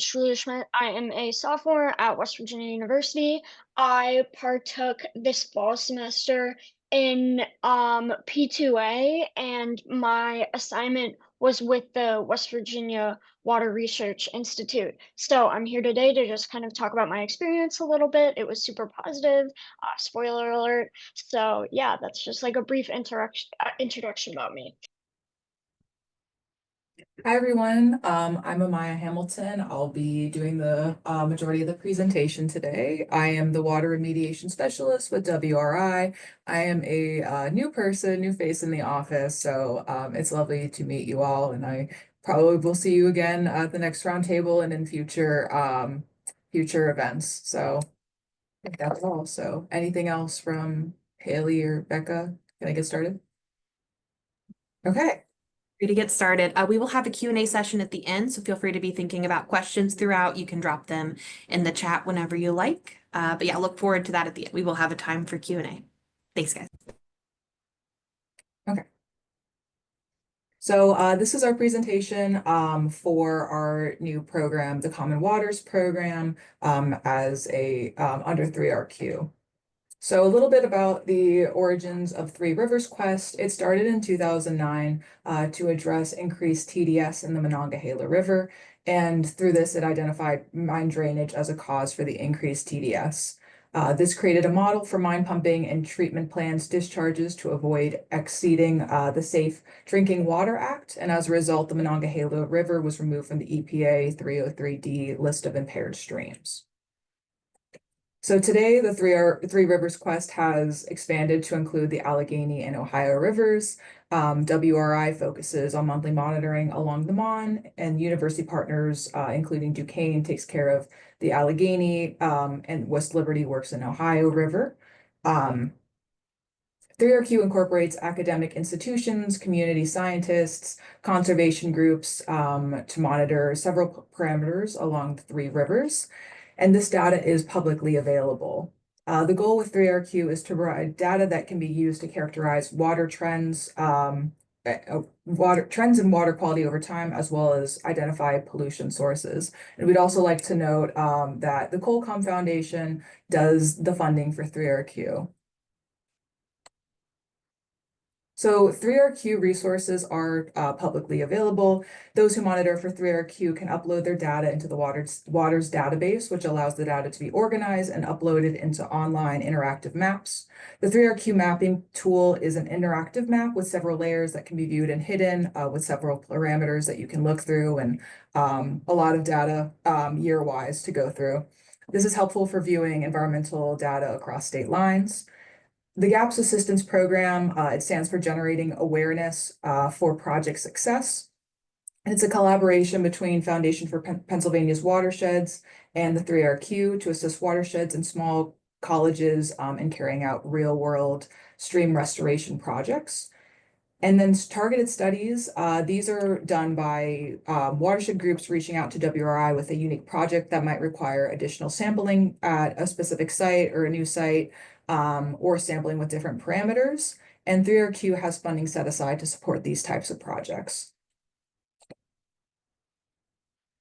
Julia Schmidt. I am a sophomore at West Virginia University. I partook this fall semester in P2A, and my assignment was with the West Virginia Water Research Institute. So I'm here today to just kind of talk about my experience a little bit. It was super positive. Spoiler alert. So yeah, that's just like a brief introduction about me. Hi everyone, I'm Amaya Hamilton. I'll be doing the majority of the presentation today. I am the water remediation specialist with WRI. I am a new person, new face in the office, so it's lovely to meet you all, and I probably will see you again at the next roundtable and in future events. So I think that's all. So anything else from Haley or Becca? Can I get started? Okay. Free to get started. We will have a Q&A session at the end, so feel free to be thinking about questions throughout. You can drop them in the chat whenever you like. But yeah, look forward to that at the end. We will have a time for Q&A. Thanks, guys. Okay. So this is our presentation for our new program, the Common Waters program, as a under 3RQ. So a little bit about the origins of Three Rivers Quest. It started in 2009 to address increased TDS in the Monongahela River, and through this it identified mine drainage as a cause for the increased TDS. This created a model for mine pumping and treatment plants discharges to avoid exceeding the Safe Drinking Water Act, and as a result, the Monongahela River was removed from the EPA 303D list of impaired streams. So today, the Three Rivers Quest has expanded to include the Allegheny and Ohio rivers. WRI focuses on monthly monitoring along the Mon, and university partners, including Duquesne, takes care of the Allegheny, and West Liberty works in Ohio River. 3RQ incorporates academic institutions, community scientists, conservation groups to monitor several parameters along the three rivers, and this data is publicly available. The goal with 3RQ is to provide data that can be used to characterize water trends, water trends in water quality over time, as well as identify pollution sources. And we'd also like to note that the Colcom Foundation does the funding for 3RQ. So 3RQ resources are publicly available. Those who monitor for 3RQ can upload their data into the Waters database, which allows the data to be organized and uploaded into online interactive maps. The 3RQ mapping tool is an interactive map with several layers that can be viewed and hidden with several parameters that you can look through, and a lot of data year-wise to go through. This is helpful for viewing environmental data across state lines. The GAPS Assistance Program, it stands for Generating Awareness for Project Success. And it's a collaboration between Foundation for Pennsylvania's Watersheds and the 3RQ to assist watersheds and small colleges in carrying out real-world stream restoration projects. And then targeted studies, these are done by watershed groups reaching out to WRI with a unique project that might require additional sampling at a specific site or a new site, or sampling with different parameters. And 3RQ has funding set aside to support these types of projects.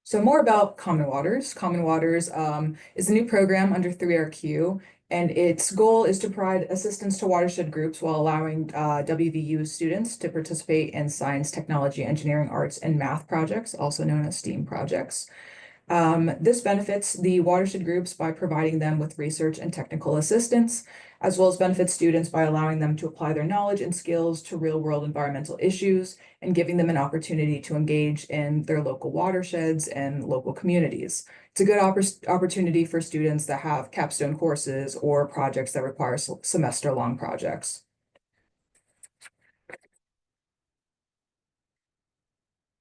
So more about Common Waters. Common Waters is a new program under 3RQ, and its goal is to provide assistance to watershed groups while allowing WVU students to participate in science, technology, engineering, arts, and math projects, also known as STEAM projects. This benefits the watershed groups by providing them with research and technical assistance, as well as benefits students by allowing them to apply their knowledge and skills to real-world environmental issues and giving them an opportunity to engage in their local watersheds and local communities. It's a good opportunity for students that have capstone courses or projects that require semester-long projects.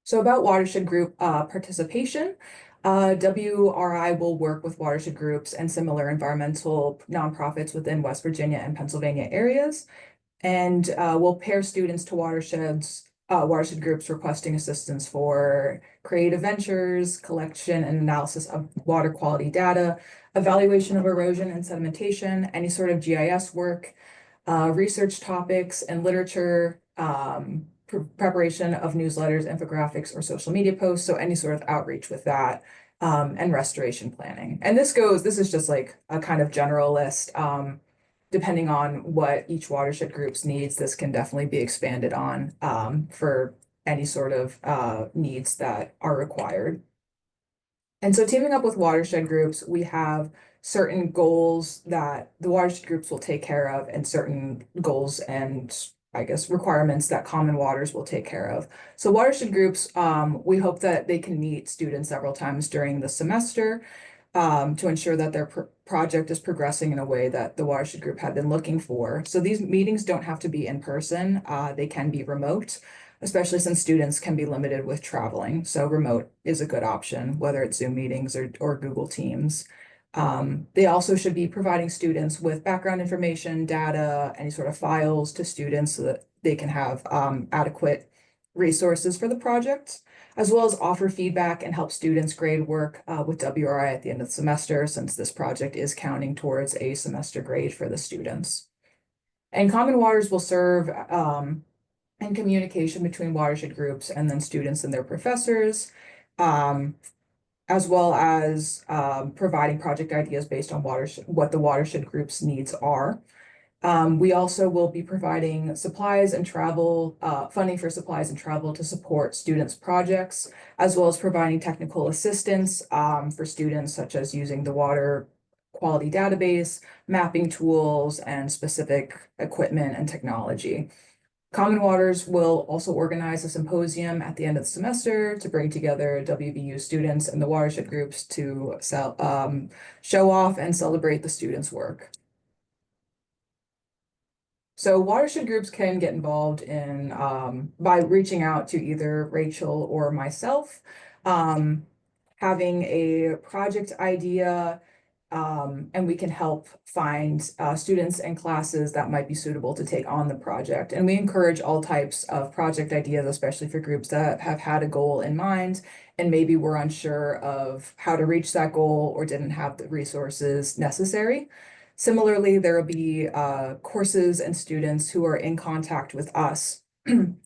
So about watershed group participation. WRI will work with watershed groups and similar environmental nonprofits within West Virginia and Pennsylvania areas, and will pair students to watershed groups requesting assistance for creative ventures, collection and analysis of water quality data, evaluation of erosion and sedimentation, any sort of GIS work, research topics and literature, preparation of newsletters, infographics, or social media posts, so any sort of outreach with that. and restoration planning. And this is just like a kind of general list. Depending on what each watershed group's needs, this can definitely be expanded on for any sort of needs that are required. And so teaming up with watershed groups, we have certain goals that the watershed groups will take care of and certain goals and I guess requirements that Common Waters will take care of. So watershed groups, we hope that they can meet students several times during the semester to ensure that their project is progressing in a way that the watershed group had been looking for. So these meetings don't have to be in person, they can be remote, especially since students can be limited with traveling. So remote is a good option, whether it's Zoom meetings or Google Teams. They also should be providing students with background information, data, any sort of files to students so that they can have adequate resources for the project, as well as offer feedback and help students grade work with WRI at the end of the semester, since this project is counting towards a semester grade for the students. And Common Waters will serve in communication between watershed groups and then students and their professors, as well as providing project ideas based on what the watershed group's needs are. We also will be providing supplies and travel, funding for supplies and travel to support students' projects, as well as providing technical assistance for students, such as using the water quality database, mapping tools, and specific equipment and technology. Common Waters will also organize a symposium at the end of the semester to bring together WVU students and the watershed groups to show off and celebrate the students' work. So watershed groups can get involved in by reaching out to either Rachel or myself, having a project idea, and we can help find students and classes that might be suitable to take on the project. And we encourage all types of project ideas, especially for groups that have had a goal in mind and maybe were unsure of how to reach that goal or didn't have the resources necessary. Similarly, there will be courses and students who are in contact with us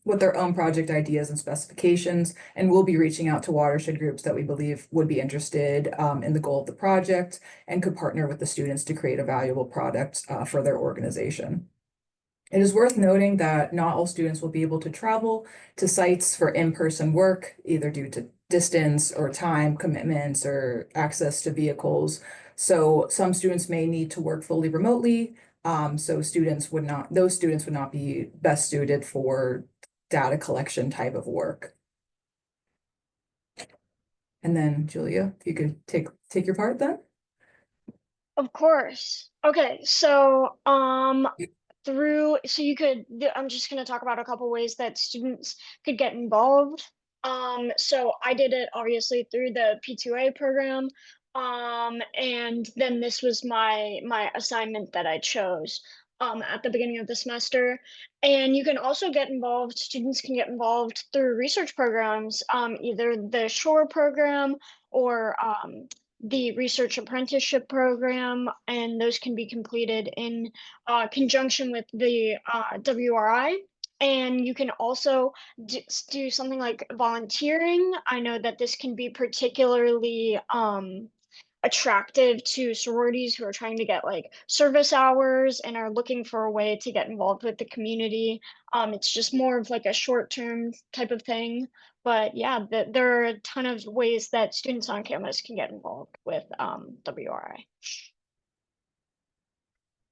with their own project ideas and specifications, and we'll be reaching out to watershed groups that we believe would be interested in the goal of the project and could partner with the students to create a valuable product for their organization. It is worth noting that not all students will be able to travel to sites for in-person work, either due to distance or time commitments or access to vehicles. So some students may need to work fully remotely. So those students would not be best suited for data collection type of work. And then Julia, if you could take your part then. Of course. Okay, so I'm just going to talk about a couple ways that students could get involved. So I did it obviously through the P2A program. And then this was my assignment that I chose at the beginning of the semester. And you can also get involved, students can get involved through research programs, either the SHORE program or the research apprenticeship program, and those can be completed in conjunction with the WRI. And you can also do something like volunteering. I know that this can be particularly attractive to sororities who are trying to get like service hours and are looking for a way to get involved with the community. It's just more of like a short-term type of thing. But yeah, there are a ton of ways that students on campus can get involved with WRI.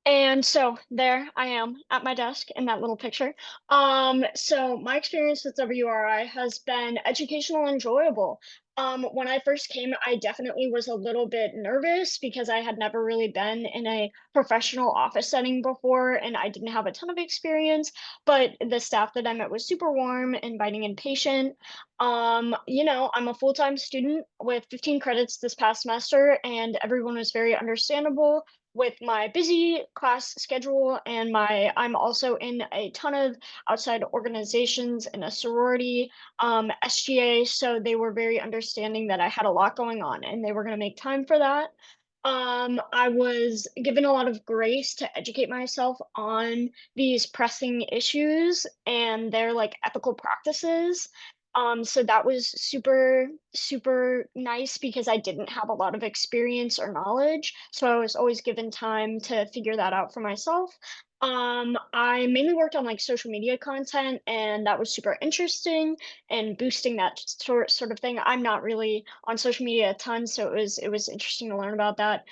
And so there I am at my desk in that little picture. So my experience with WRI has been educational and enjoyable. When I first came, I definitely was a little bit nervous because I had never really been in a professional office setting before and I didn't have a ton of experience, but the staff that I met was super warm, inviting, and patient. I'm a full-time student with 15 credits this past semester, and everyone was very understandable with my busy class schedule, and I'm also in a ton of outside organizations in a sorority, SGA, so they were very understanding that I had a lot going on and they were going to make time for that. I was given a lot of grace to educate myself on these pressing issues and their like ethical practices. So that was super, super nice because I didn't have a lot of experience or knowledge. So I was always given time to figure that out for myself. I mainly worked on like social media content, and that was super interesting and boosting that sort of thing. I'm not really on social media a ton, so it was interesting to learn about that.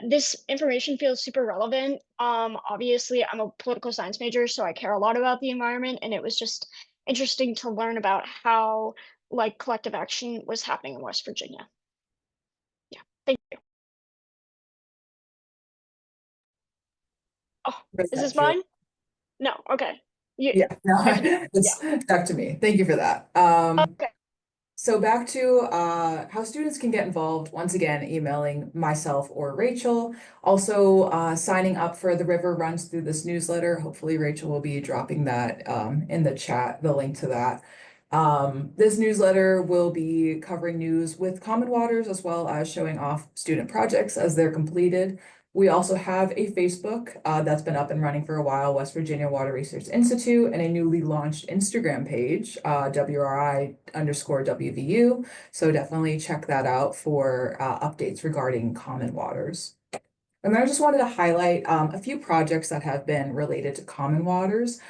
This information feels super relevant. Obviously, I'm a political science major, so I care a lot about the environment, and it was just interesting to learn about how like collective action was happening in West Virginia. Yeah. Thank you. Oh, Was is that this Julie? mine? No. Okay. You Yeah, no, I can yeah. it's back to me. Thank you for that. Okay. So back to how students can get involved. Once again, emailing myself or Rachel. Also, signing up for the River Runs Through This newsletter. Hopefully, Rachel will be dropping that in the chat, the link to that. This newsletter will be covering news with Common Waters as well as showing off student projects as they're completed. We also have a Facebook that's been up and running for a while, West Virginia Water Research Institute, and a newly launched Instagram page, WRI_WVU. So definitely check that out for updates regarding common waters. And then I just wanted to highlight a few projects that have been related to common waters.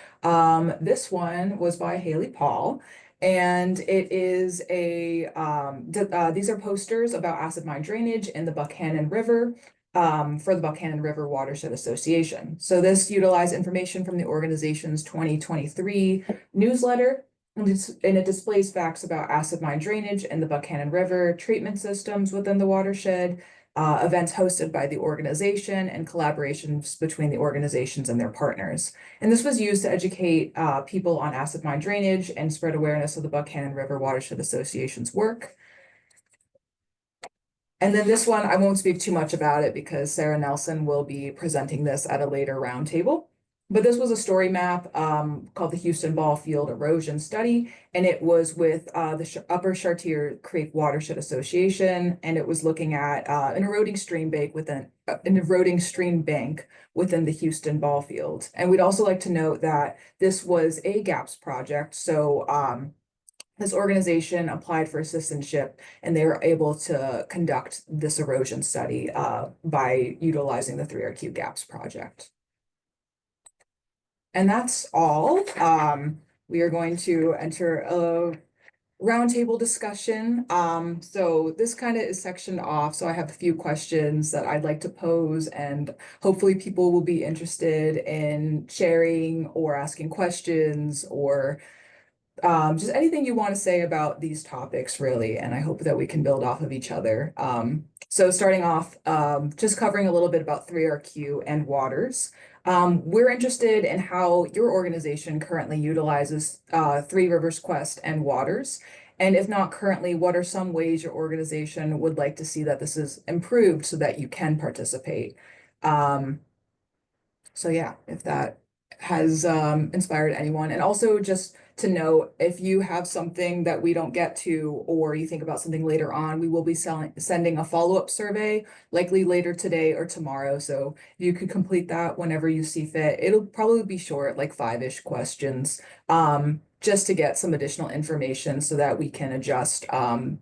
This one was by Haley Paul, and it is these are posters about acid mine drainage in the Buchanan River for the Buchanan River Watershed Association. So this utilized information from the organization's 2023 newsletter, and it displays facts about acid mine drainage in the Buchanan River, treatment systems within the watershed, events hosted by the organization, and collaborations between the organizations and their partners. And this was used to educate people on acid mine drainage and spread awareness of the Buchanan River Watershed Association's work. And then this one, I won't speak too much about it because Sarah Nelson will be presenting this at a later roundtable. But this was a story map called the Houston Ball Field Erosion Study, and it was with the Upper Chartier Creek Watershed Association, and it was looking at an eroding stream bank within the Houston Ball Field. And we'd also like to note that this was a GAPS project, so this organization applied for assistantship, and they were able to conduct this erosion study by utilizing the 3RQ GAPS project. And that's all. We are going to enter a roundtable discussion. So this kind of is sectioned off. So I have a few questions that I'd like to pose, and hopefully people will be interested in sharing or asking questions or just anything you want to say about these topics, really, and I hope that we can build off of each other. So starting off, just covering a little bit about 3RQ and waters. We're interested in how your organization currently utilizes Three Rivers Quest and waters. And if not currently, what are some ways your organization would like to see that this is improved so that you can participate? So yeah, if that has inspired anyone. And also just to note, if you have something that we don't get to, or you think about something later on, we will be sending a follow-up survey, likely later today or tomorrow. So you could complete that whenever you see fit. It'll probably be short, like 5-ish questions, just to get some additional information so that we can adjust the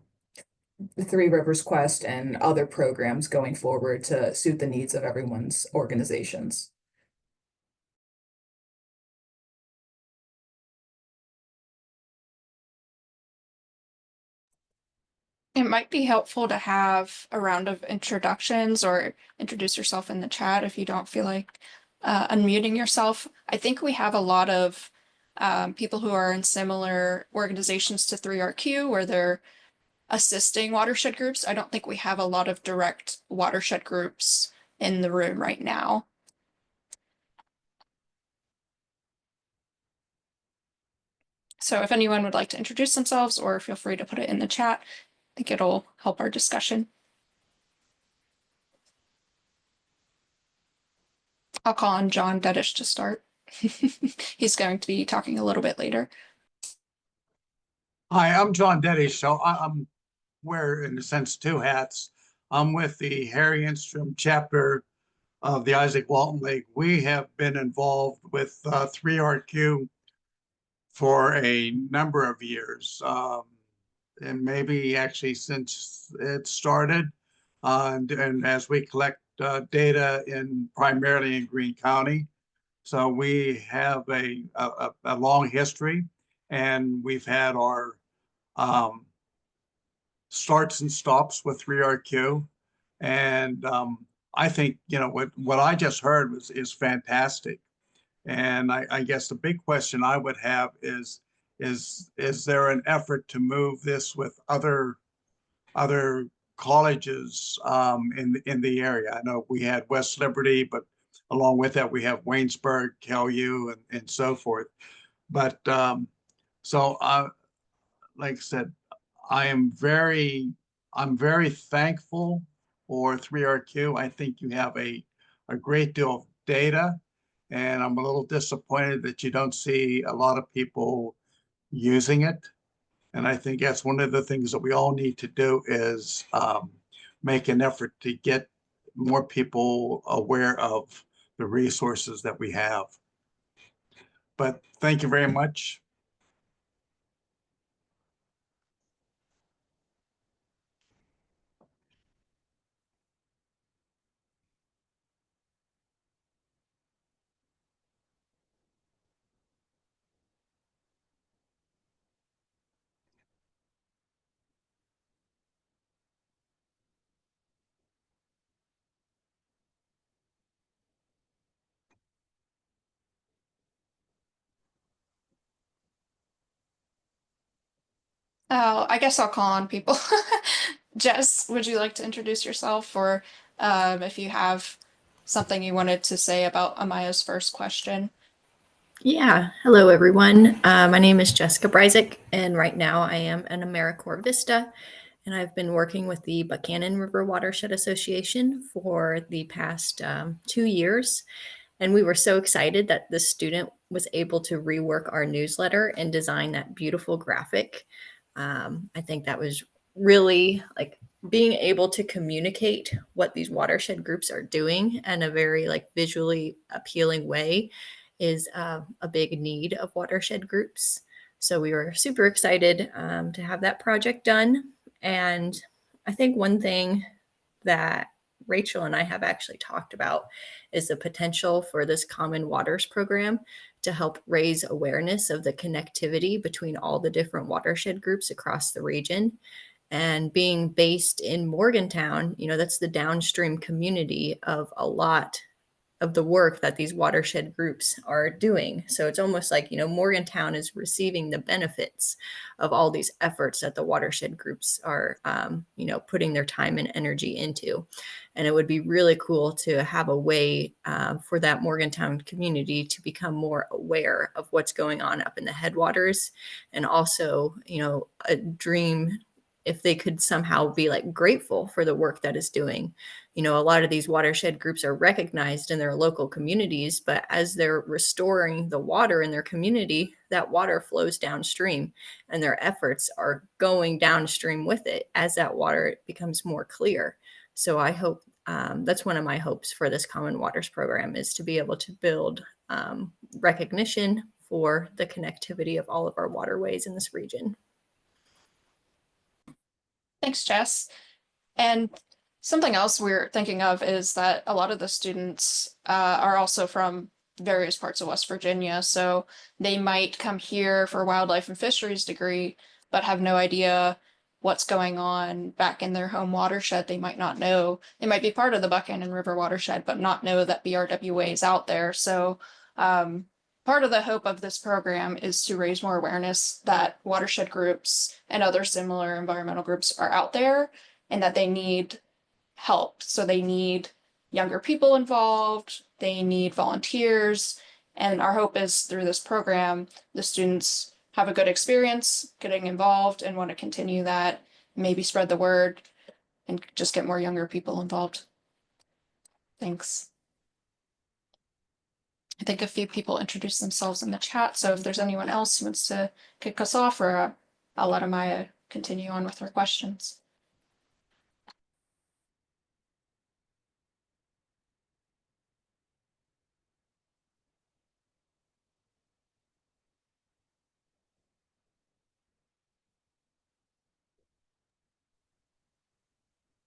Three Rivers Quest and other programs going forward to suit the needs of everyone's organizations. It might be helpful to have a round of introductions or introduce yourself in the chat if you don't feel like unmuting yourself. I think we have a lot of people who are in similar organizations to 3RQ where they're assisting watershed groups. I don't think we have a lot of direct watershed groups in the room right now. So if anyone would like to introduce themselves, or feel free to put it in the chat, I think it'll help our discussion. I'll call on John Dedish to start. He's going to be talking a little bit later. Hi, I'm John Dedish. So I'm wear, in a sense, two hats. I'm with the Harry Enstrom chapter of the Isaac Walton League. We have been involved with 3RQ for a number of years, and maybe actually since it started. And as we collect data primarily in Greene County, so we have a long history, and we've had our starts and stops with 3RQ. And I think, what I just heard is fantastic. And I guess the big question I would have is there an effort to move this with other colleges in the area? I know we had West Liberty, but along with that, we have Waynesburg, KU, and so forth. But so like I said, I'm very thankful for 3RQ. I think you have a great deal of data, and I'm a little disappointed that you don't see a lot of people using it. And I think that's one of the things that we all need to do is make an effort to get more people aware of the resources that we have. But thank you very much. Oh, I guess I'll call on people. Jess, would you like to introduce yourself, or if you have something you wanted to say about Amaya's first question? Yeah, hello everyone. My name is Jessica Bryzik, and right now I am an AmeriCorps Vista, and I've been working with the Buchanan River Watershed Association for the past 2 years. And we were so excited that the student was able to rework our newsletter and design that beautiful graphic. I think that was really like being able to communicate what these watershed groups are doing in a very like visually appealing way is a big need of watershed groups. So we were super excited to have that project done. And I think one thing that Rachel and I have actually talked about is the potential for this Common Waters program to help raise awareness of the connectivity between all the different watershed groups across the region. And being based in Morgantown, that's the downstream community of a lot of the work that these watershed groups are doing. So it's almost like, Morgantown is receiving the benefits of all these efforts that the watershed groups are, putting their time and energy into. And it would be really cool to have a way for that Morgantown community to become more aware of what's going on up in the headwaters. And also, a dream if they could somehow be like grateful for the work that is doing. A lot of these watershed groups are recognized in their local communities, but as they're restoring the water in their community, that water flows downstream and their efforts are going downstream with it as that water becomes more clear. So I hope that's one of my hopes for this Common Waters program is to be able to build recognition for the connectivity of all of our waterways in this region. Thanks, Jess. And something else we're thinking of is that a lot of the students are also from various parts of West Virginia. So they might come here for a wildlife and fisheries degree, but have no idea what's going on back in their home watershed. They might not know. They might be part of the Buchanan River watershed, but not know that BRWA is out there. So part of the hope of this program is to raise more awareness that watershed groups and other similar environmental groups are out there and that they need help. So they need younger people involved, they need volunteers. And our hope is through this program, the students have a good experience getting involved and want to continue that, maybe spread the word and just get more younger people involved. Thanks. I think a few people introduced themselves in the chat. So if there's anyone else who wants to kick us off, or I'll let Amaya continue on with her questions.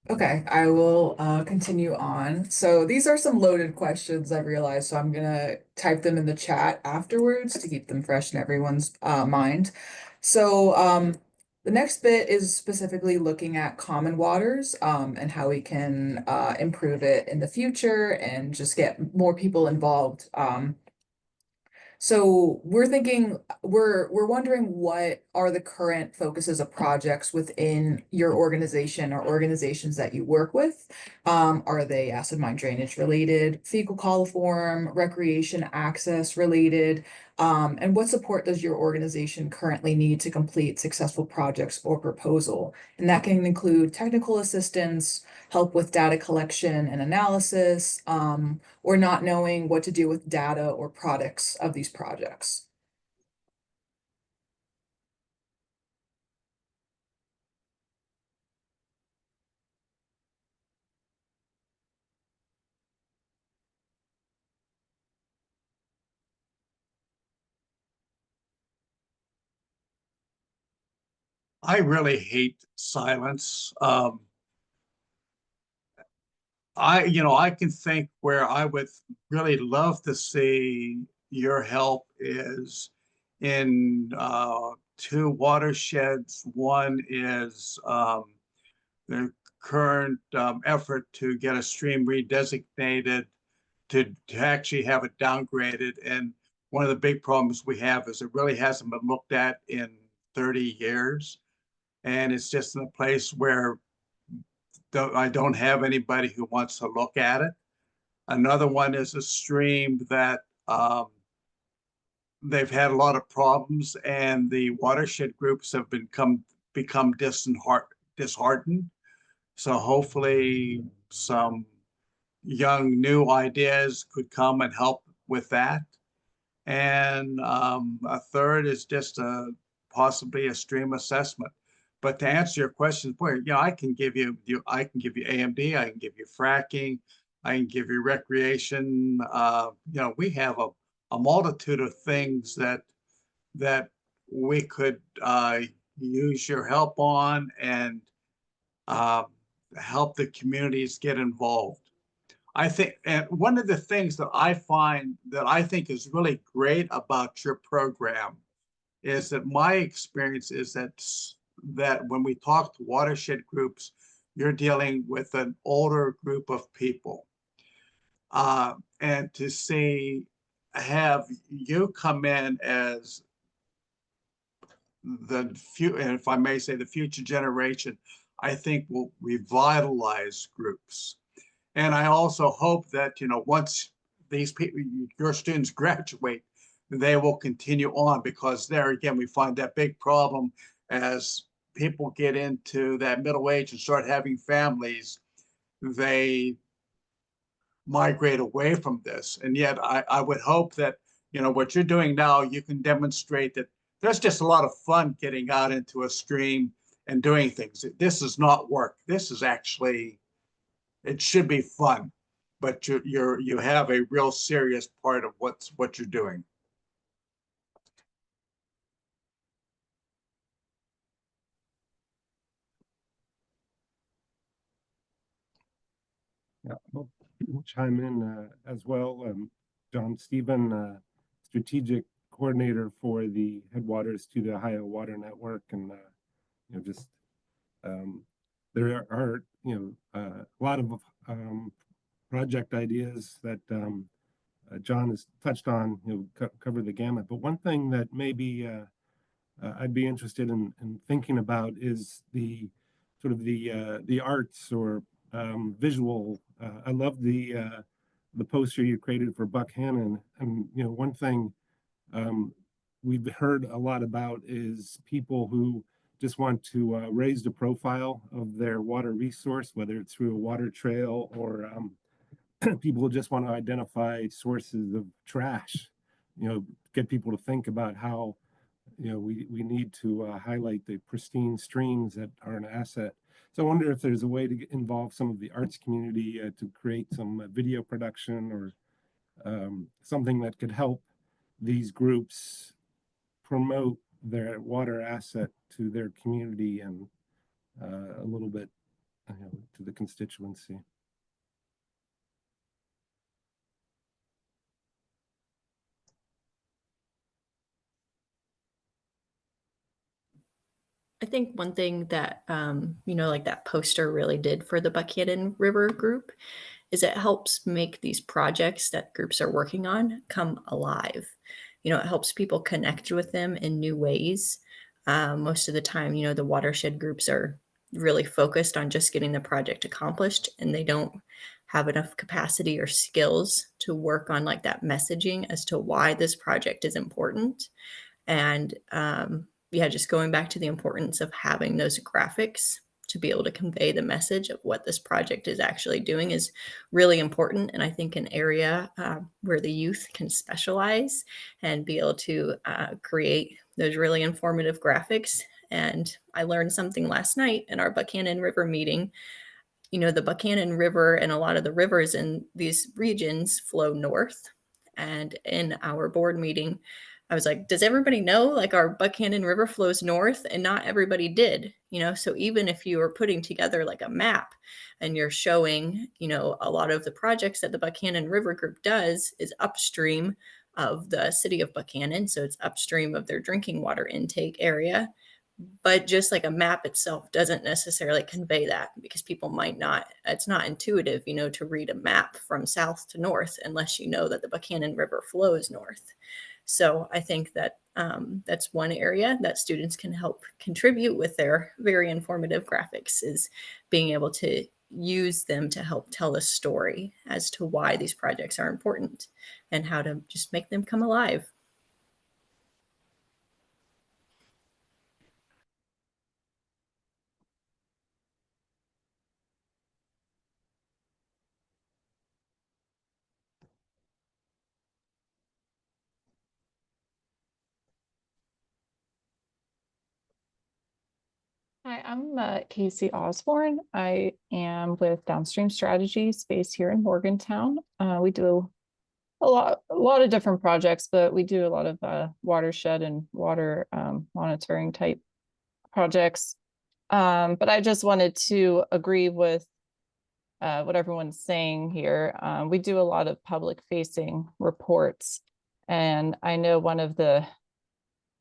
Okay, I will continue on. So these are some loaded questions I realized, so I'm gonna type them in the chat afterwards to keep them fresh in everyone's mind. So the next bit is specifically looking at common waters and how we can improve it in the future and just get more people involved. So we're thinking, we're wondering what are the current focuses of projects within your organization or organizations that you work with? Are they acid mine drainage related, fecal coliform, recreation access related? And what support does your organization currently need to complete successful projects or proposal? And that can include technical assistance, help with data collection and analysis, or not knowing what to do with data or products of these projects. I really hate silence. I can think where I would really love to see your help is in two watersheds. One is the current effort to get a stream redesignated to actually have it downgraded. And one of the big problems we have is it really hasn't been looked at in 30 years. And it's just in a place where I don't have anybody who wants to look at it. Another one is a stream that they've had a lot of problems, and the watershed groups have become disheartened. So hopefully, some young new ideas could come and help with that. And a third is just possibly a stream assessment. But to answer your question, boy, I can give you AMD, I can give you fracking, I can give you recreation. We have a multitude of things that we could use your help on and uh, help the communities get involved. I think, and one of the things that I find that I think is really great about your program is that my experience is that when we talk to watershed groups, you're dealing with an older group of people. And to have you come in as and if I may say, the future generation, I think will revitalize groups. And I also hope that, once these people, your students graduate, they will continue on, because there again, we find that big problem as people get into that middle age and start having families, they migrate away from this. And yet I would hope that, what you're doing now, you can demonstrate that there's just a lot of fun getting out into a stream and doing things. This is not work. This is actually, it should be fun, but you have a real serious part of what you're doing. Yeah, we'll chime in as well. John Stephen, strategic coordinator for the Headwaters to the Ohio Water Network, and just there are a lot of project ideas that John has touched on. Cover the gamut. But one thing that maybe I'd be interested in thinking about is the sort of the arts or visual. I love the poster you created for Buckhannon, and one thing we've heard a lot about is people who just want to raise the profile of their water resource, whether it's through a water trail or people who just want to identify sources of trash. Get people to think about how we need to highlight the pristine streams that are an asset. So I wonder if there's a way to involve some of the arts community to create some video production or something that could help these groups promote their water asset to their community and a little bit to the constituency. I think one thing that, like that poster really did for the Buchanan River group is it helps make these projects that groups are working on come alive. It helps people connect with them in new ways. Most of the time, the watershed groups are really focused on just getting the project accomplished, and they don't have enough capacity or skills to work on like that messaging as to why this project is important. And yeah, just going back to the importance of having those graphics to be able to convey the message of what this project is actually doing is really important. And I think an area where the youth can specialize and be able to create those really informative graphics. And I learned something last night in our Buchanan River meeting. The Buchanan River and a lot of the rivers in these regions flow north. And in our board meeting, I was like, does everybody know like our Buchanan River flows north? And not everybody did, so even if you were putting together like a map and you're showing, a lot of the projects that the Buchanan River group does is upstream of the city of Buchanan. So it's upstream of their drinking water intake area. But just like a map itself doesn't necessarily convey that, because people might not, it's not intuitive, to read a map from south to north unless you know that the Buchanan River flows north. So I think that that's one area that students can help contribute with their very informative graphics, is being able to use them to help tell a story as to why these projects are important and how to just make them come alive. Hi, I'm Casey Osborne. I am with Downstream Strategies based here in Morgantown. We do a lot of different projects, but we do a lot of watershed and water monitoring type projects. But I just wanted to agree with what everyone's saying here. We do a lot of public facing reports, and I know one of the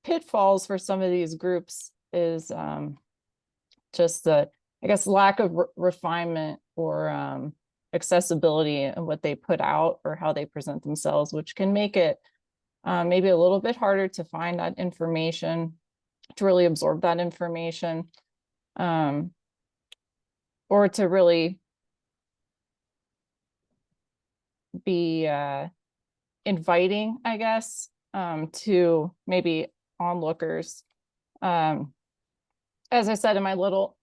pitfalls for some of these groups is just the, I guess, lack of refinement or accessibility in what they put out or how they present themselves, which can make it maybe a little bit harder to find that information, to really absorb that information, or to really be inviting, I guess, to maybe onlookers. As I said in my little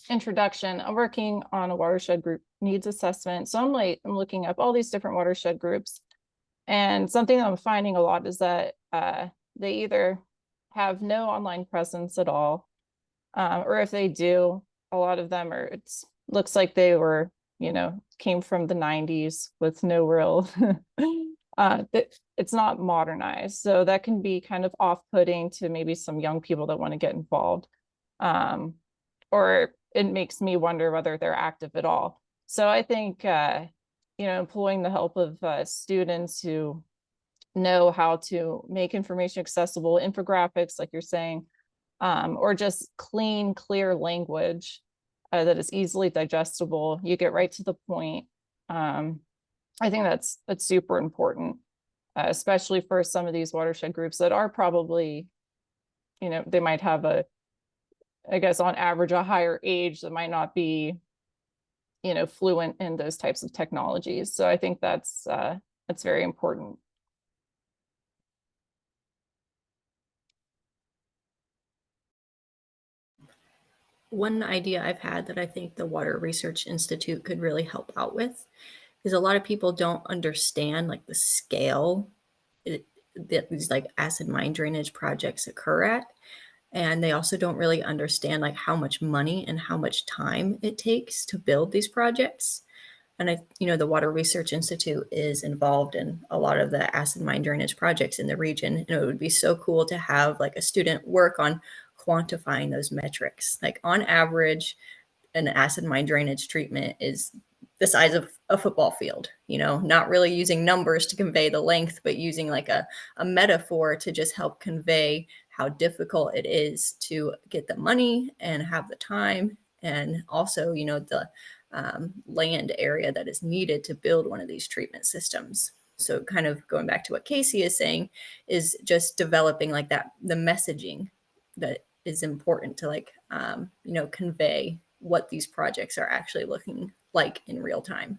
introduction, I'm working on a watershed group needs assessment. So I'm looking up all these different watershed groups. And something that I'm finding a lot is that they either have no online presence at all, or if they do, a lot of them looks like they were, came from the 90s with no real, it's not modernized. So that can be kind of off-putting to maybe some young people that want to get involved. Or it makes me wonder whether they're active at all. So I think, employing the help of students who know how to make information accessible, infographics, like you're saying, or just clean, clear language that is easily digestible. You get right to the point. I think that's super important, especially for some of these watershed groups that are probably, they might have I guess on average, a higher age that might not be, fluent in those types of technologies. So I think that's very important. One idea I've had that I think the Water Research Institute could really help out with is a lot of people don't understand like the scale that these like acid mine drainage projects occur at. And they also don't really understand like how much money and how much time it takes to build these projects. And the Water Research Institute is involved in a lot of the acid mine drainage projects in the region. And it would be so cool to have like a student work on quantifying those metrics. Like on average, an acid mine drainage treatment is the size of a football field, you know, not really using numbers to convey the length, but using like a metaphor to just help convey how difficult it is to get the money and have the time, and also, you know, the land area that is needed to build one of these treatment systems. So kind of going back to what Casey is saying, is just developing like that, the messaging that is important to like, you know, convey what these projects are actually looking like in real time.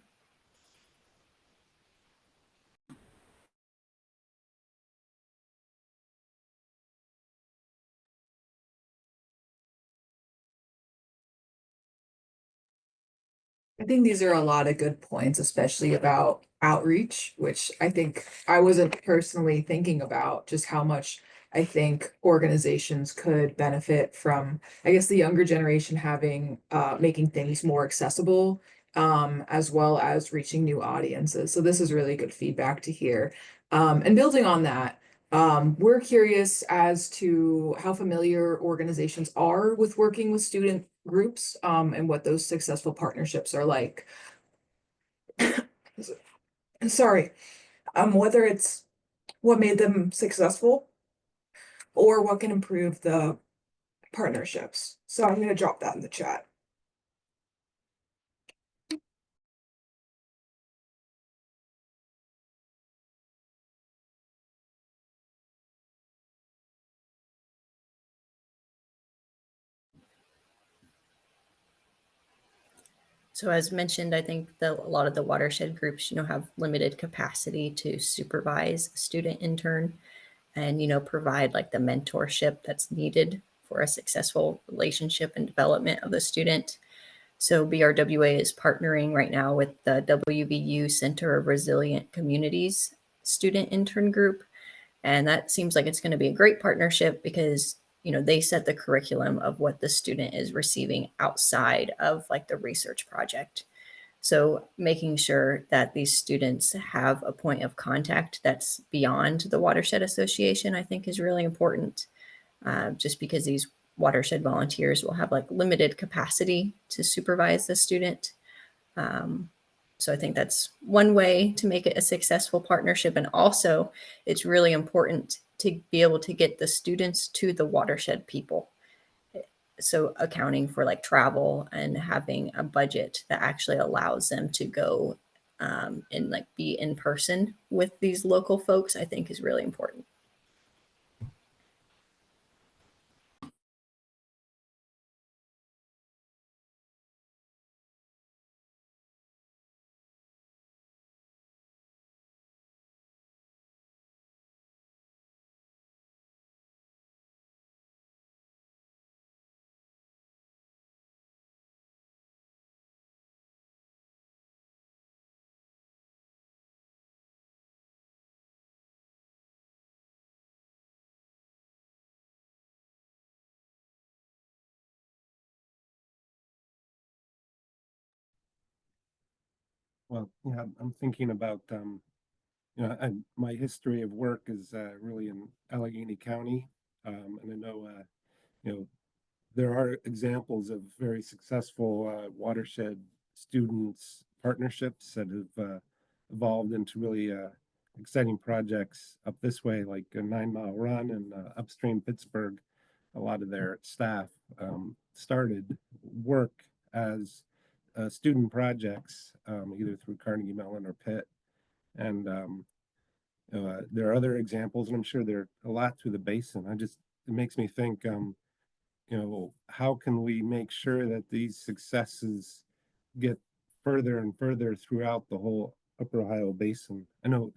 I think these are a lot of good points, especially about outreach, which I think I wasn't personally thinking about just how much I think organizations could benefit from, I guess, the younger generation having making things more accessible, as well as reaching new audiences. So this is really good feedback to hear. And building on that, we're curious as to how familiar organizations are with working with student groups, and what those successful partnerships are like. Sorry, whether it's what made them successful or what can improve the partnerships. So I'm gonna drop that in the chat. So as mentioned, I think a lot of the watershed groups, you know, have limited capacity to supervise a student intern and, you know, provide like the mentorship that's needed for a successful relationship and development of the student. So BRWA is partnering right now with the WVU Center of Resilient Communities student intern group. And that seems like it's going to be a great partnership because, you know, they set the curriculum of what the student is receiving outside of like the research project. So making sure that these students have a point of contact that's beyond the Watershed Association, I think is really important, just because these watershed volunteers will have like limited capacity to supervise the student. So I think that's one way to make it a successful partnership. And also it's really important to be able to get the students to the watershed people. So accounting for like travel and having a budget that actually allows them to go and like be in person with these local folks, I think is really important. Well, yeah, I'm thinking about, you know, my history of work is really in Allegheny County. And I know, you know, there are examples of very successful watershed students partnerships that have evolved into really exciting projects up this way, like a 9 Mile Run and upstream Pittsburgh. A lot of their staff started work as student projects, either through Carnegie Mellon or Pitt. And there are other examples, and I'm sure there are a lot through the basin. It makes me think, you know, how can we make sure that these successes get further and further throughout the whole Upper Ohio Basin? I know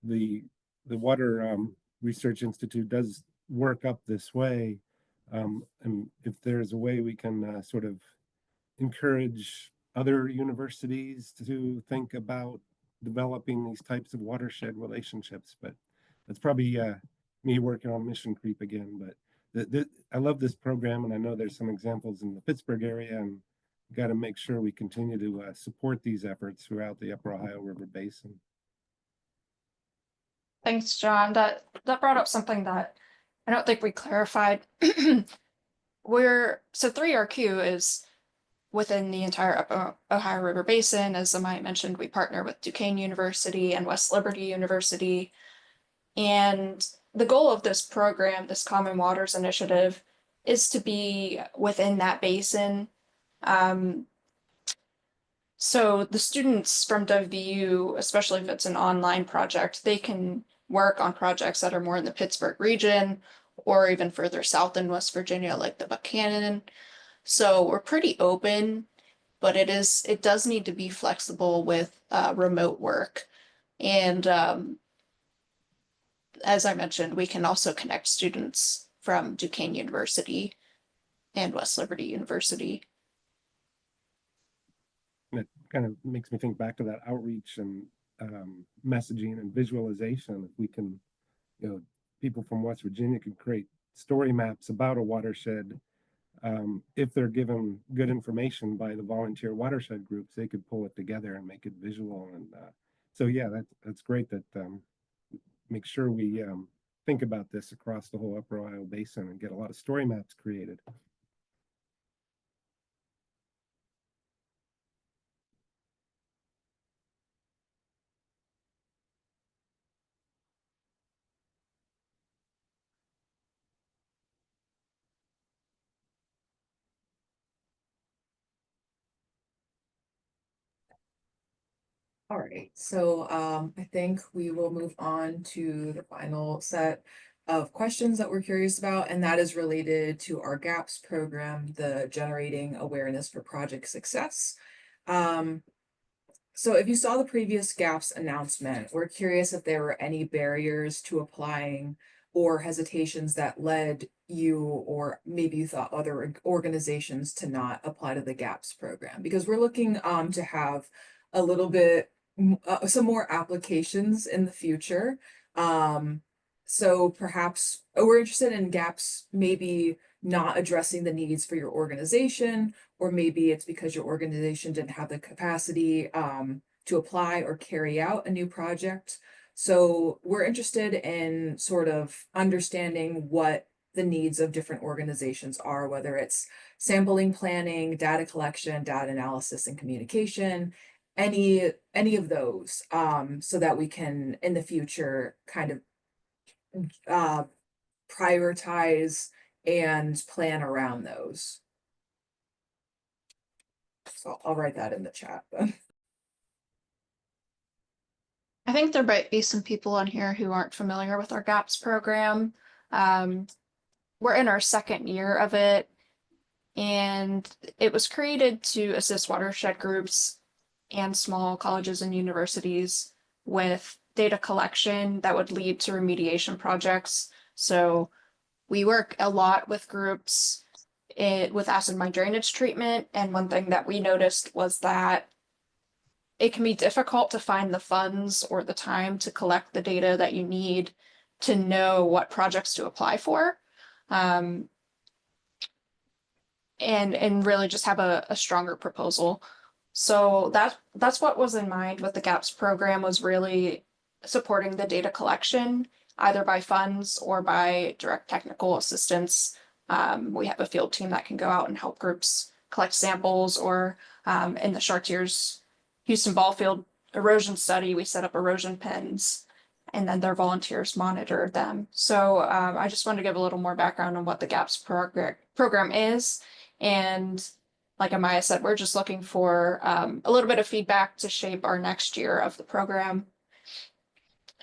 the Water Research Institute does work up this way, and if there's a way we can sort of encourage other universities to think about developing these types of watershed relationships. But that's probably me working on mission creep again. But I love this program, and I know there's some examples in the Pittsburgh area, and got to make sure we continue to support these efforts throughout the Upper Ohio River Basin. Thanks, John. That brought up something that I don't think we clarified. So 3RQ is within the entire Upper Ohio River Basin. As Amaya mentioned, we partner with Duquesne University and West Liberty University. And the goal of this program, this Common Waters Initiative, is to be within that basin. So the students from WVU, especially if it's an online project, they can work on projects that are more in the Pittsburgh region or even further south in West Virginia, like the Buchanan. So we're pretty open, but it does need to be flexible with remote work. And as I mentioned, we can also connect students from Duquesne University and West Liberty University. And it kind of makes me think back to that outreach and messaging and visualization. If we can, people from West Virginia can create story maps about a watershed. If they're given good information by the volunteer watershed groups, they could pull it together and make it visual. And so, yeah, that's great that make sure we think about this across the whole Upper Ohio Basin and get a lot of story maps created. All right, so I think we will move on to the final set of questions that we're curious about, and that is related to our GAPS program, the Generating Awareness for Project Success. So if you saw the previous GAPS announcement, we're curious if there were any barriers to applying or hesitations that led you, or maybe you thought other organizations, to not apply to the GAPS program, because we're looking to have a little bit some more applications in the future. So perhaps we're interested in GAPS maybe not addressing the needs for your organization, or maybe it's because your organization didn't have the capacity to apply or carry out a new project. So we're interested in sort of understanding what the needs of different organizations are, whether it's sampling, planning, data collection, data analysis, and communication, any of those, so that we can in the future kind of prioritize and plan around those. So I'll write that in the chat then. I think there might be some people on here who aren't familiar with our GAPS program. We're in our second year of it, and it was created to assist watershed groups and small colleges and universities with data collection that would lead to remediation projects. So we work a lot with groups with acid mine drainage treatment, and one thing that we noticed was that it can be difficult to find the funds or the time to collect the data that you need to know what projects to apply for. And really just have a stronger proposal. So that's what was in mind with the GAPS program, was really supporting the data collection, either by funds or by direct technical assistance. We have a field team that can go out and help groups collect samples, or in the Chartiers Houston ball field erosion study, we set up erosion pens, and then their volunteers monitor them. So I just wanted to give a little more background on what the GAPS program is. And like Amaya said, we're just looking for a little bit of feedback to shape our next year of the program.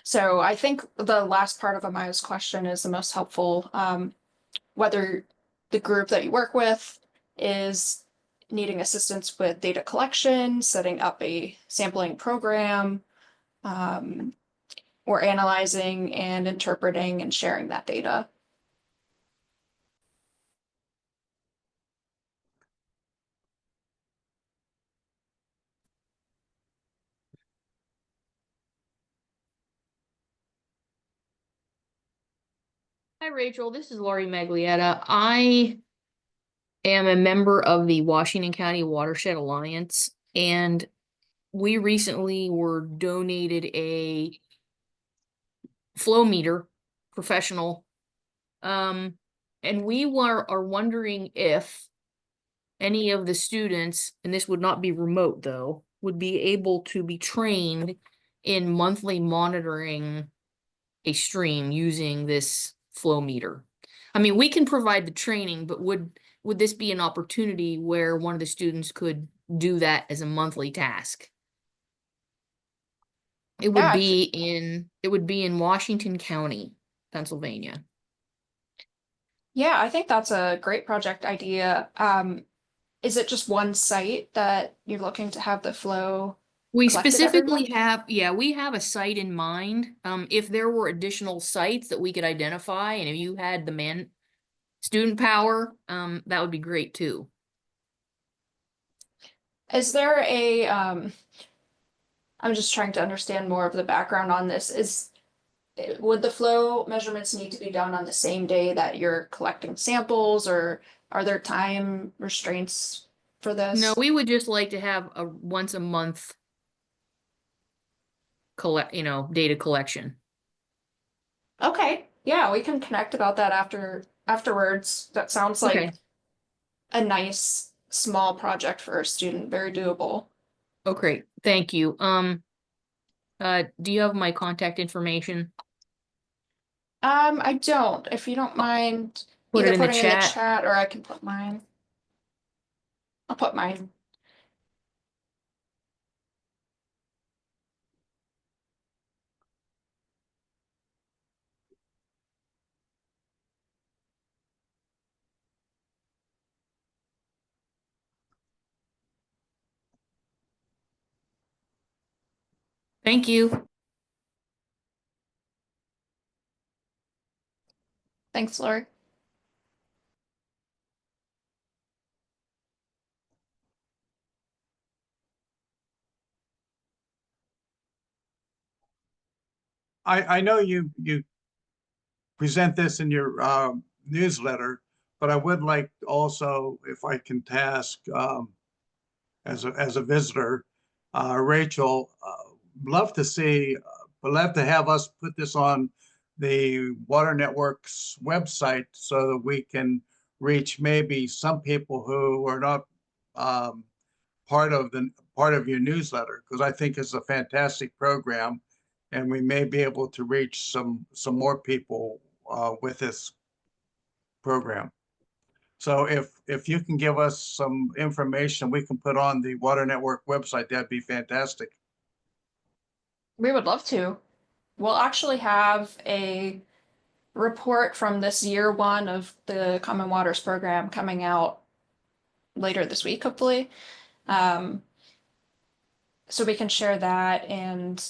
So I think the last part of Amaya's question is the most helpful. Whether the group that you work with is needing assistance with data collection, setting up a sampling program, or analyzing and interpreting and sharing that data. Hi, Rachel. This is Laurie Maglietta. I am a member of the Washington County Watershed Alliance, and we recently were donated a flow meter, professional, and we are wondering if any of the students, and this would not be remote though, would be able to be trained in monthly monitoring a stream using this flow meter. I mean, we can provide the training, but would this be an opportunity where one of the students could do that as a monthly task? It would Yeah, be in Washington County, Pennsylvania. Yeah, I think that's a great project idea. Is it just one site that you're looking to have the flow We collected every specifically month? have, yeah, we have a site in mind. If there were additional sites that we could identify, and if you had the student power, that would be great too. Is there I'm just trying to understand more of the background on this. Would the flow measurements need to be done on the same day that you're collecting samples, or are there time restraints for this? No, we would just like to have a once a month data collection. Okay, yeah, we can connect about that afterwards. That sounds like Okay. a nice small project for a student, very doable. Oh, great. Thank you. Do you have my contact information? I don't. If you don't mind Put it either in the putting in the chat. chat, or I can put mine. I'll put mine. Thank you. Thanks, Lori. I know you present this in your newsletter, but I would like also, if I can task as a visitor, Rachel, love to see, love to have us put this on the Water Network's website so that we can reach maybe some people who are not part of your newsletter, because I think it's a fantastic program, and we may be able to reach some more people with this program. So if you can give us some information we can put on the Water Network website, that'd be fantastic. We would love to. We'll actually have a report from this year one of the Common Waters program coming out later this week, hopefully. So we can share that. And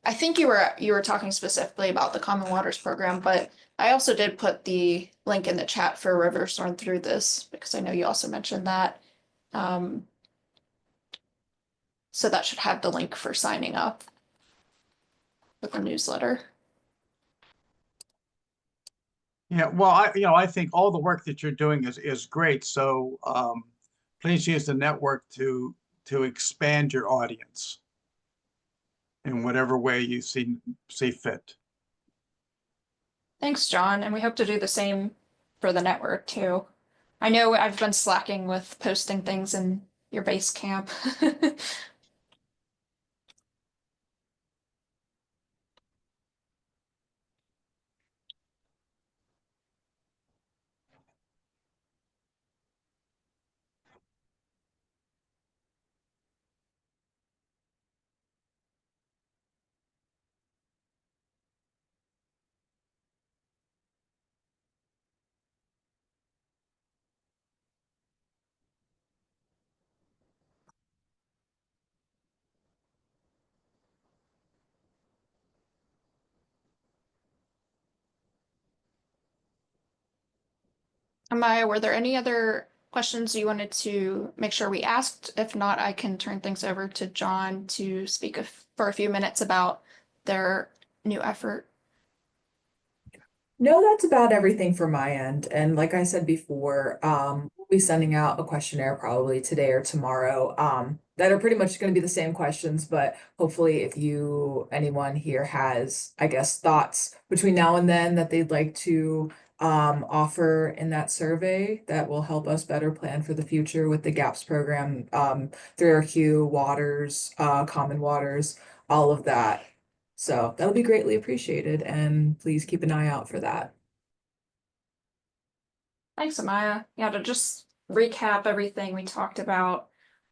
I think you were talking specifically about the Common Waters program, but I also did put the link in the chat for Rivers Run Through This, because I know you also mentioned that. So that should have the link for signing up with the newsletter. Yeah, well, I think all the work that you're doing is great. So please use the network to expand your audience in whatever way you see fit. Thanks, John. And we hope to do the same for the network too. I know I've been slacking with posting things in your base camp. Amaya, were there any other questions you wanted to make sure we asked? If not, I can turn things over to John to speak for a few minutes about their new effort. No, that's about everything from my end. And like I said before, we'll be sending out a questionnaire probably today or tomorrow, that are pretty much going to be the same questions, but hopefully if anyone here has, I guess, thoughts between now and then that they'd like to offer in that survey that will help us better plan for the future with the GAPS program, 3RQ, waters, common waters, all of that. So that'll be greatly appreciated, and please keep an eye out for that. Thanks, Amaya. Yeah, to just recap everything we talked about,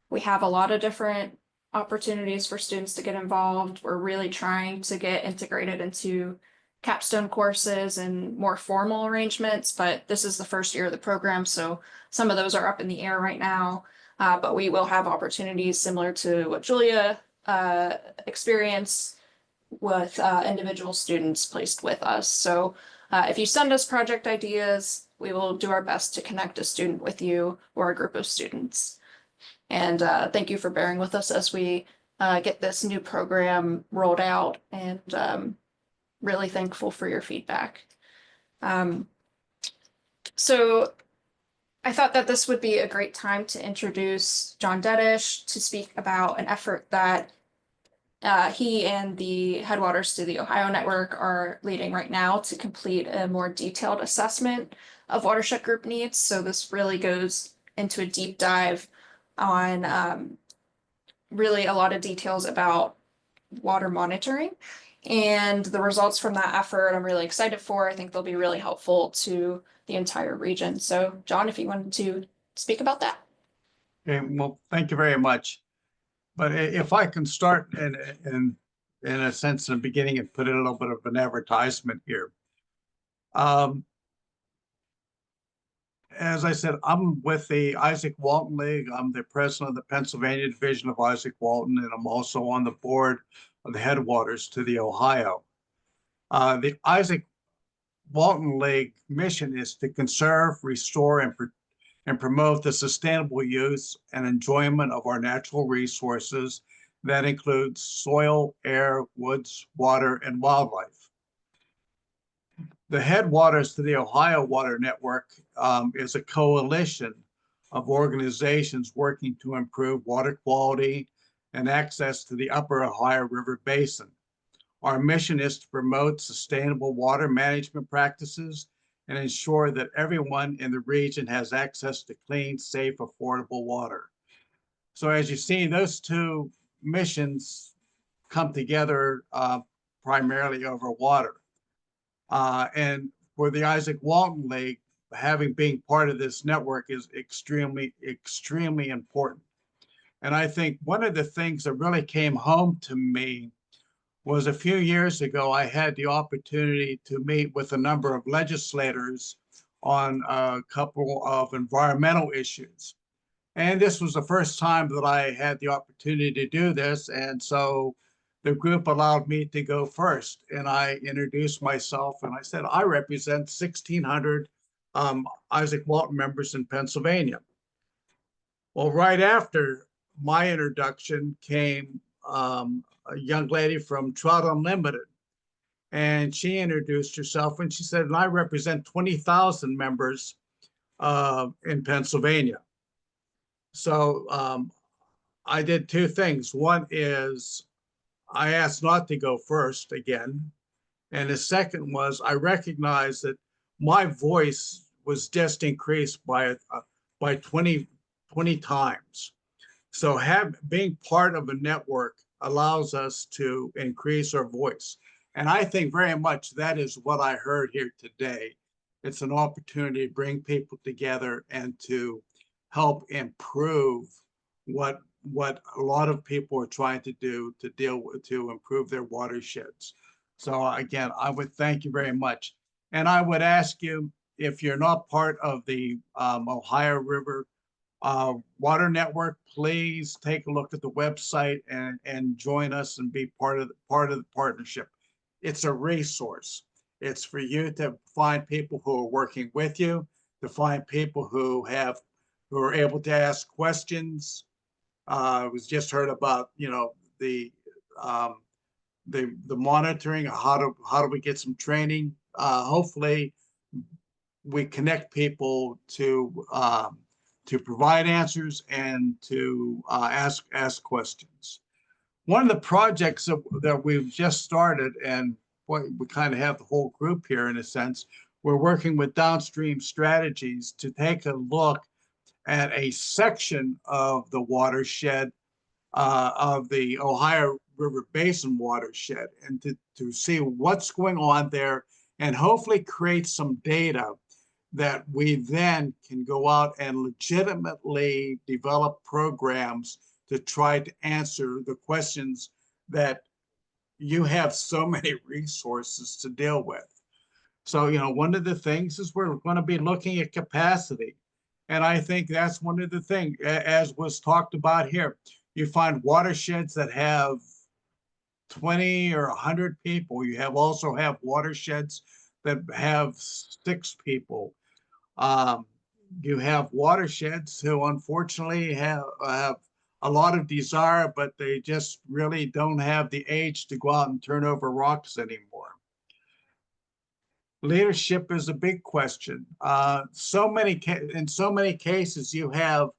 we have a lot of different opportunities for students to get involved. We're really trying to get integrated into capstone courses and more formal arrangements, but this is the first year of the program, so some of those are up in the air right now. But we will have opportunities similar to what Julia experienced with individual students placed with us. So if you send us project ideas, we will do our best to connect a student with you or a group of students. And thank you for bearing with us as we get this new program rolled out, and really thankful for your feedback. So I thought that this would be a great time to introduce John Dedish to speak about an effort that he and the Headwaters to the Ohio Network are leading right now to complete a more detailed assessment of watershed group needs. So this really goes into a deep dive on really a lot of details about water monitoring. And the results from that effort I'm really excited for. I think they'll be really helpful to the entire region. So John, if you wanted to speak about that. Okay, well, thank you very much. But if I can start in a sense in the beginning and put in a little bit of an advertisement here. As I said, I'm with the Isaac Walton League. I'm the president of the Pennsylvania division of Isaac Walton, and I'm also on the board of the Headwaters to the Ohio. The Isaac Walton League mission is to conserve, restore, and promote the sustainable use and enjoyment of our natural resources. That includes soil, air, woods, water, and wildlife. The Headwaters to the Ohio Water Network is a coalition of organizations working to improve water quality and access to the upper Ohio River Basin. Our mission is to promote sustainable water management practices and ensure that everyone in the region has access to clean, safe, affordable water. So as you see, those two missions come together primarily over water. And for the Isaac Walton League, having been part of this network is extremely, extremely important. And I think one of the things that really came home to me was a few years ago, I had the opportunity to meet with a number of legislators on a couple of environmental issues. And this was the first time that I had the opportunity to do this. And so the group allowed me to go first. And I introduced myself and I said, I represent 1,600 Isaac Walton members in Pennsylvania. Well, right after my introduction came a young lady from Trout Unlimited. And she introduced herself and she said, and I represent 20,000 members in Pennsylvania. So I did two things. One is I asked not to go first again. And the second was I recognized that my voice was just increased by 20 times. So being part of a network allows us to increase our voice. And I think very much that is what I heard here today. It's an opportunity to bring people together and to help improve what a lot of people are trying to do to improve their watersheds. So again, I would thank you very much. And I would ask you, if you're not part of the Ohio River Water Network, please take a look at the website and join us and be part of the partnership. It's a resource. It's for you to find people who are working with you, to find people who are able to ask questions. I was just heard about, the monitoring. How do we get some training? Hopefully, we connect people to provide answers and to ask questions. One of the projects that we've just started, and we kind of have the whole group here in a sense, we're working with Downstream Strategies to take a look at a section of the watershed of the Ohio River Basin watershed, and to see what's going on there and hopefully create some data that we then can go out and legitimately develop programs to try to answer the questions that you have so many resources to deal with. So, you know, one of the things is we're going to be looking at capacity. And I think that's one of the things, as was talked about here. You find watersheds that have 20 or 100 people. You also have watersheds that have 6 people. You have watersheds who unfortunately have a lot of desire, but they just really don't have the age to go out and turn over rocks anymore. Leadership is a big question. In so many cases, you have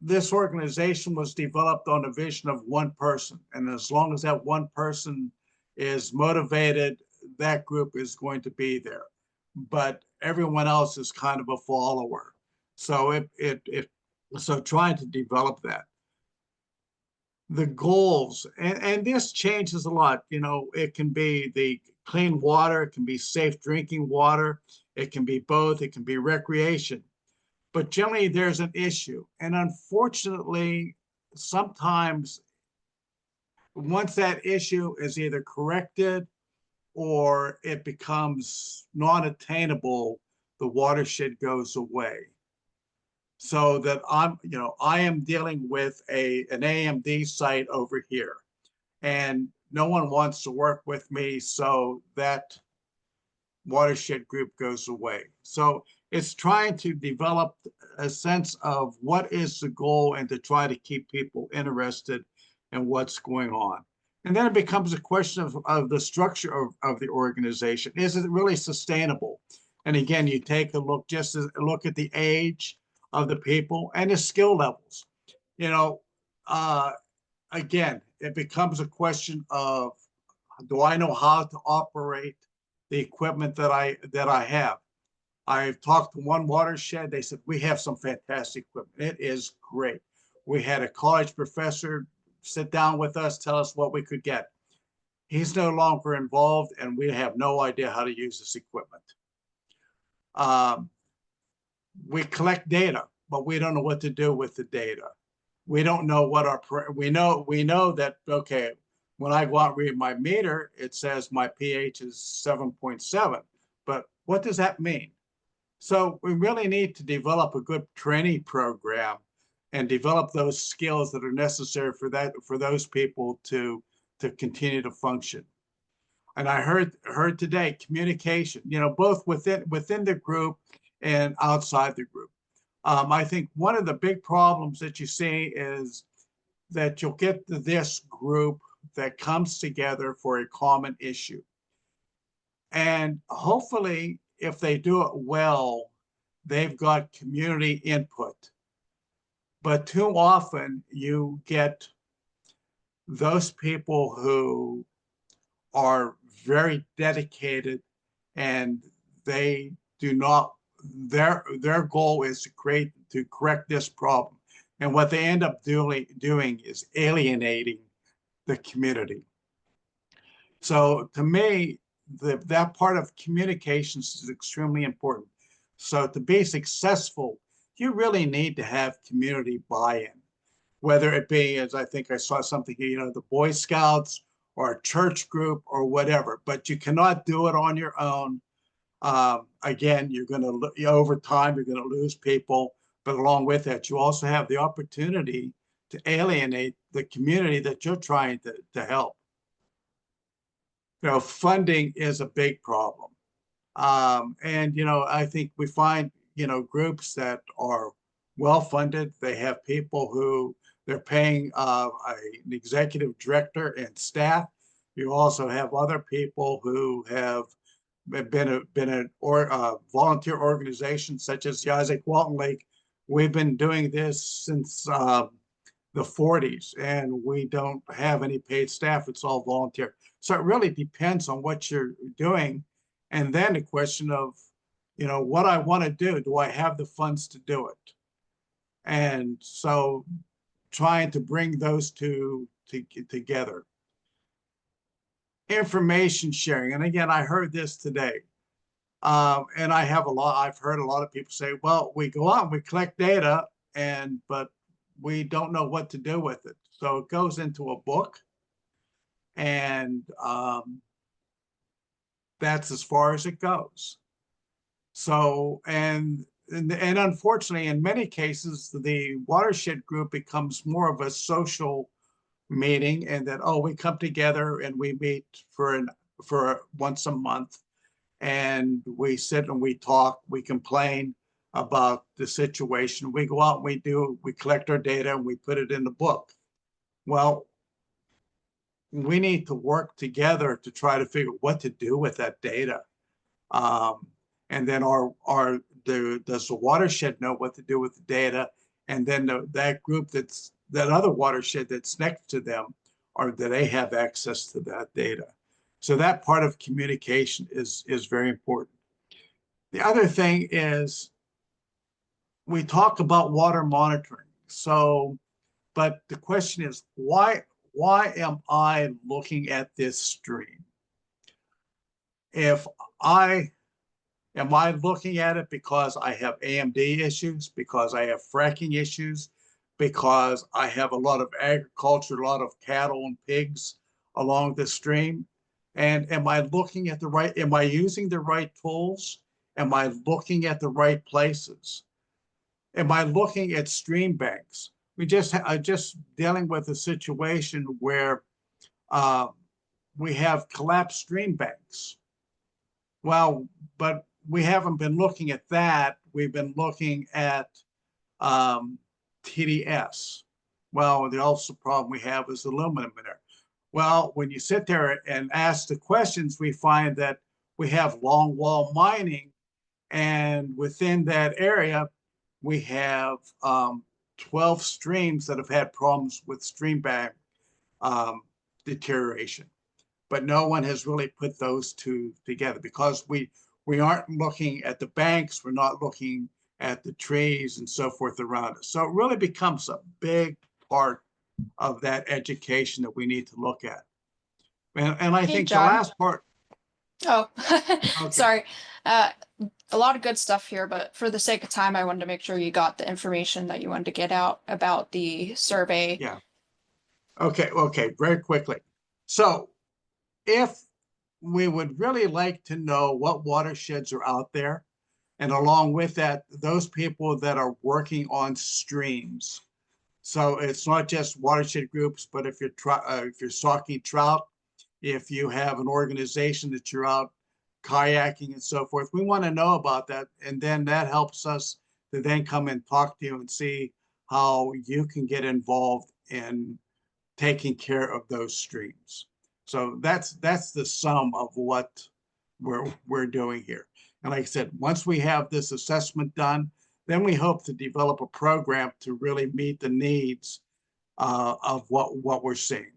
this organization was developed on a vision of one person. And as long as that one person is motivated, that group is going to be there. But everyone else is kind of a follower. So so trying to develop that. The goals, and this changes a lot. You know, it can be the clean water, it can be safe drinking water, it can be both, it can be recreation. But generally there's an issue. And unfortunately, sometimes once that issue is either corrected or it becomes non-attainable, the watershed goes away. So that I am dealing with an AMD site over here, and no one wants to work with me, so that watershed group goes away. So it's trying to develop a sense of what is the goal and to try to keep people interested in what's going on. And then it becomes a question of the structure of the organization. Is it really sustainable? And again, you take a look, just a look at the age of the people and the skill levels. You know, again, it becomes a question of, do I know how to operate the equipment that I have? I've talked to one watershed. They said, we have some fantastic equipment. It is great. We had a college professor sit down with us, tell us what we could get. He's no longer involved, and we have no idea how to use this equipment. We collect data, but we don't know what to do with the data. We don't know what we know that, okay, when I go out and read my meter, it says my pH is 7.7, but what does that mean? So we really need to develop a good training program and develop those skills that are necessary for those people to continue to function. And I heard today communication, you know, both within the group and outside the group. I think one of the big problems that you see is that you'll get this group that comes together for a common issue. And hopefully, if they do it well, they've got community input. But too often you get those people who are very dedicated and they do not, their goal is to correct this problem. And what they end up doing is alienating the community. So to me, that part of communications is extremely important. So to be successful, you really need to have community buy-in, whether it be, as I think I saw something here, you know, the Boy Scouts or a church group or whatever, but you cannot do it on your own. Again, you're going to, over time, you're going to lose people, but along with that, you also have the opportunity to alienate the community that you're trying to help. You know, funding is a big problem. And, you know, I think we find, you know, groups that are well-funded, they have people who they're paying an executive director and staff. You also have other people who have been a volunteer organization such as the Isaac Walton League. We've been doing this since the 40s, and we don't have any paid staff. It's all volunteer. So it really depends on what you're doing And then the question of, what I want to do I have the funds to do it? And so trying to bring those two together. Information sharing. And again, I heard this today. And I've heard a lot of people say, well, we go out and we collect data, but we don't know what to do with it. So it goes into a book, and that's as far as it goes. So, and unfortunately, in many cases, the watershed group becomes more of a social meeting, and that, we come together and we meet for once a month, and we sit and we talk, we complain about the situation. We go out and we collect our data and we put it in the book. Well, we need to work together to try to figure what to do with that data. And then does the watershed know what to do with the data? And then that group that other watershed that's next to them, or do they have access to that data? So that part of communication is very important. The other thing is we talk about water monitoring. So, but the question is, why am I looking at this stream? Am I looking at it because I have AMD issues, because I have fracking issues, because I have a lot of agriculture, a lot of cattle and pigs along the stream? And am I looking at am I using the right tools? Am I looking at the right places? Am I looking at stream banks? We just dealing with a situation where we have collapsed stream banks. Well, but we haven't been looking at that. We've been looking at TDS. Well, the also problem we have is aluminum in there. Well, when you sit there and ask the questions, we find that we have long wall mining, and within that area, we have 12 streams that have had problems with stream bank deterioration. But no one has really put those two together, because we aren't looking at the banks, we're not looking at the trees and so forth around us. So it really becomes a big part of that education that we need to look at. And I Hey, think John. the last part. Oh, Okay. sorry. A lot of good stuff here, but for the sake of time, I wanted to make sure you got the information that you wanted to get out about the survey. Yeah. Okay, very quickly. So if we would really like to know what watersheds are out there, and along with that, those people that are working on streams. So it's not just watershed groups, but if you're stocking trout, if you have an organization that you're out kayaking and so forth, we want to know about that. And then that helps us to then come and talk to you and see how you can get involved in taking care of those streams. So that's the sum of what we're doing here. And like I said, once we have this assessment done, then we hope to develop a program to really meet the needs of what we're seeing.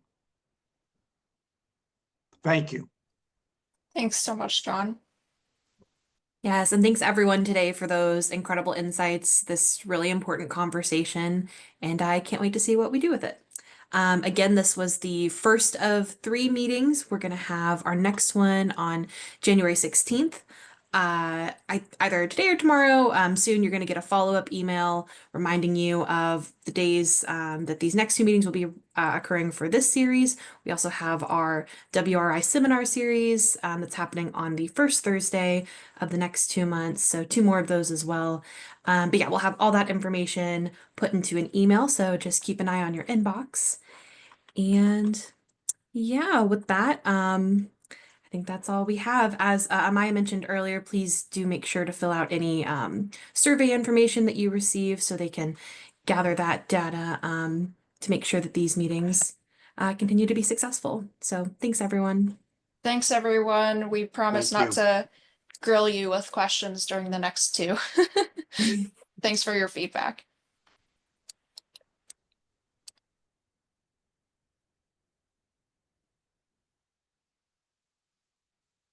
Thank you. Thanks so much, John. Yes, and thanks everyone today for those incredible insights, this really important conversation, and I can't wait to see what we do with it. Again, this was the first of 3 meetings. We're going to have our next one on January 16th. Either today or tomorrow, soon you're going to get a follow-up email reminding you of the days that these next 2 meetings will be occurring for this series. We also have our WRI seminar series that's happening on the first Thursday of the next 2 months. So 2 more of those as well. But yeah, we'll have all that information put into an email. So just keep an eye on your inbox. And yeah, with that, I think that's all we have. As Amaya mentioned earlier, please do make sure to fill out any survey information that you receive so they can gather that data to make sure that these meetings continue to be successful. So thanks, everyone. Thanks, everyone. We promise Thank not to grill you with questions during the next 2. Thanks for your feedback.